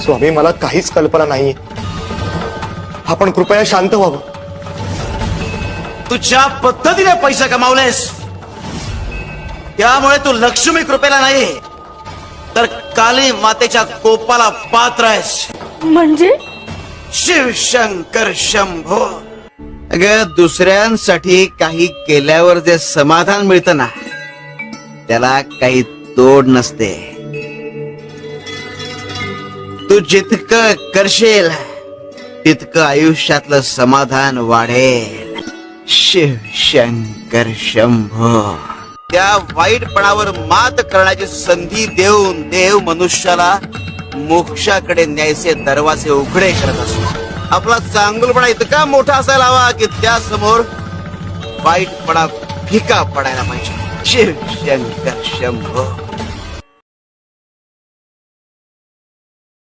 स्वामी मला काहीच कल्पना नाही. आपण कृपया शांत व्हावं. तू ज्या पद्धतीने पैसे कमावलेस त्यामुळे तू लक्ष्मी कृपेला नाही तर काली मातेच्या कोपाला पात्र आहेस. म्हणजे शिवशंकर शंभो. अगं दुसऱ्यांसाठी काही केल्यावर जे समाधान मिळतं ना त्याला काही तोड नसते. तू जितकं करशील तितकं आयुष्यातलं समाधान वाढेल. शिवशंकर शंभो. त्या वाईटपणावर मात करण्याची संधी देऊन देव मनुष्याला मोक्षाकडे न्यायचे दरवाजे उघडे करत असतो. आपला चांगुलपणा इतका मोठा असायला हवा की त्या समोर वाईटपणा फिका पडायला पाहिजे. शिवशंकर शंभो.